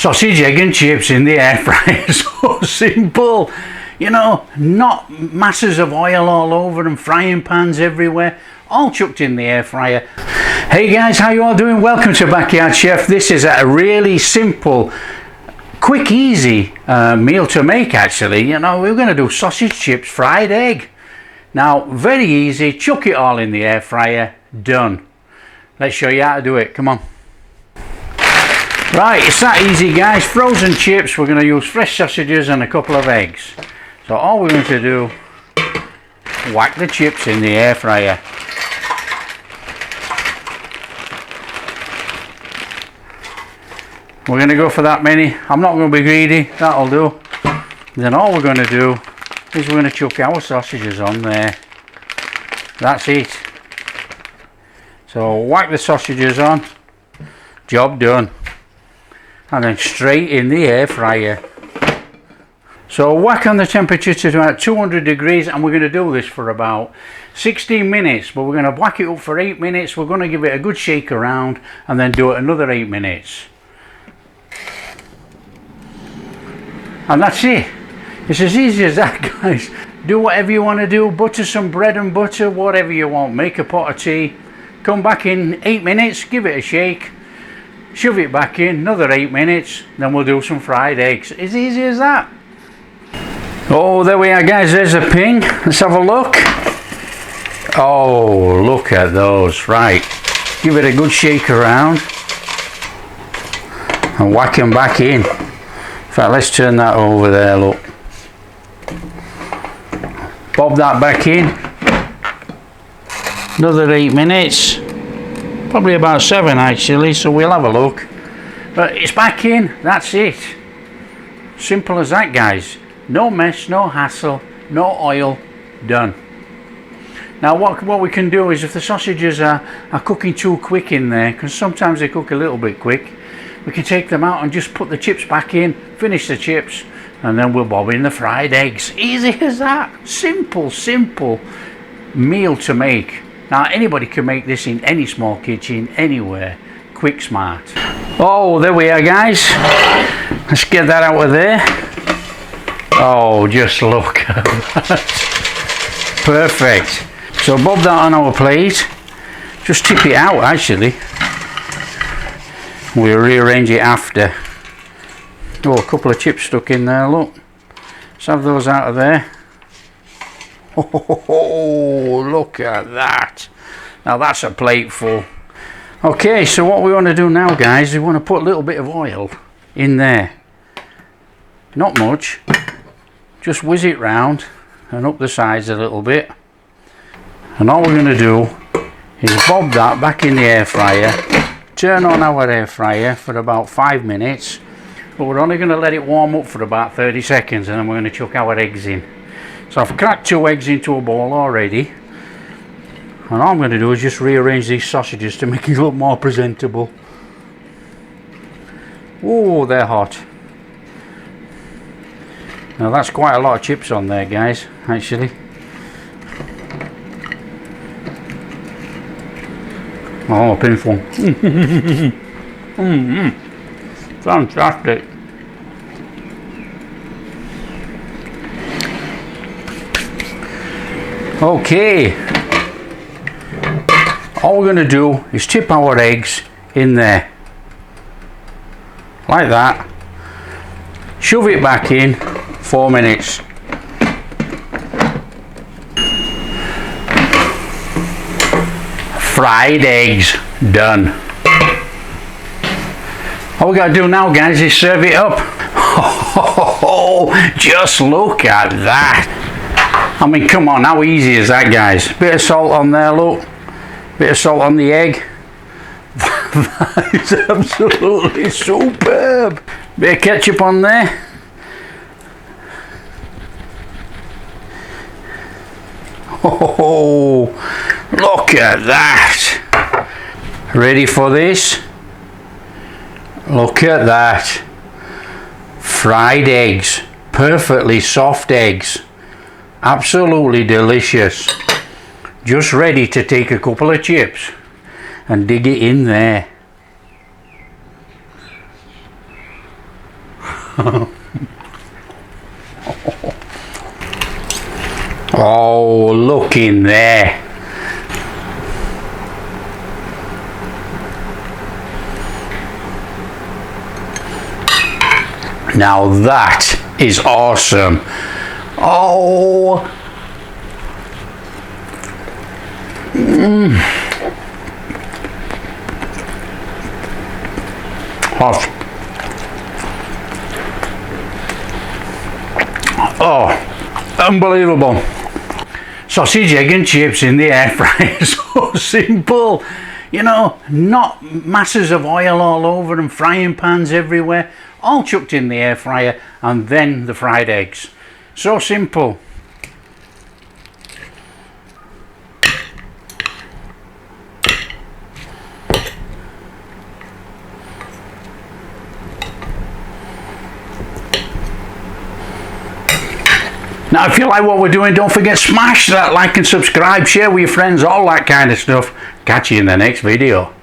Sausage, egg and chips in the air fryer. So simple, you know, not masses of oil all over and frying pans everywhere, all chucked in the air fryer. Hey guys, how you all doing? Welcome to Backyard Chef. This is a really simple, quick, easy meal to make actually. You know, we're going to do sausage, chips, fried egg. Now, very easy, chuck it all in the air fryer, done. Let's show you how to do it, come on. Right, it's that easy guys. Frozen chips, we're going to use fresh sausages and a couple of eggs. So all we're going to do, whack the chips in the air fryer. We're going to go for that many. I'm not going to be greedy, that'll do. Then all we're going to do is we're going to chuck our sausages on there. That's it. So whack the sausages on, job done. And then straight in the air fryer. So whack on the temperature to about 200 degrees, and we're going to do this for about 16 minutes, but we're going to whack it up for 8 minutes. We're going to give it a good shake around and then do it another 8 minutes. And that's it. It's as easy as that guys. Do whatever you want to do, butter some bread and butter, whatever you want, make a pot of tea, come back in 8 minutes, give it a shake, shove it back in, another 8 minutes, then we'll do some fried eggs. As easy as that. Oh, there we are guys, there's a ping. Let's have a look. Oh, look at those. Right, give it a good shake around and whack them back in. In fact, let's turn that over there, look. Bob that back in. Another 8 minutes. Probably about 7 actually, so we'll have a look. But it's back in, that's it. Simple as that guys. No mess, no hassle, no oil, done. Now what we can do is if the sausages are cooking too quick in there, because sometimes they cook a little bit quick, we can take them out and just put the chips back in, finish the chips, and then we'll bob in the fried eggs. Easy as that. Simple, simple meal to make. Now anybody can make this in any small kitchen, anywhere. Quick, smart. Oh, there we are guys. Let's get that out of there. Oh, just look at that. Perfect. So bob that on our plate. Just tip it out actually. We'll rearrange it after. Oh, a couple of chips stuck in there, look. Let's have those out of there. Oh, look at that. Now that's a plate full. Okay, so what we want to do now guys is we want to put a little bit of oil in there. Not much, just whiz it round and up the sides a little bit. And all we're going to do is bob that back in the air fryer, turn on our air fryer for about 5 minutes, but we're only going to let it warm up for about 30 seconds and then we're going to chuck our eggs in. So I've cracked 2 eggs into a bowl already, and all I'm going to do is just rearrange these sausages to make it look more presentable. Oh, they're hot. Now that's quite a lot of chips on there guys, actually. Oh, painful. Fantastic. Okay, all we're going to do is tip our eggs in there like that, shove it back in 4 minutes. Fried eggs done. All we got to do now guys is serve it up. Oh, just look at that. I mean, come on, how easy is that guys? Bit of salt on there, look. Bit of salt on the egg. That is absolutely superb. Bit of ketchup on there. Oh, look at that. Ready for this? Look at that. Fried eggs. Perfectly soft eggs. Absolutely delicious. Just ready to take a couple of chips and dig it in there. Oh, look in there. Now that is awesome. Oh. Hot. Oh, unbelievable. Sausage, egg and chips in the air fryer. So simple. You know, not masses of oil all over and frying pans everywhere. All chucked in the air fryer and then the fried eggs. So simple. Now if you like what we're doing, don't forget smash that like and subscribe, share with your friends, all that kind of stuff. Catch you in the next video.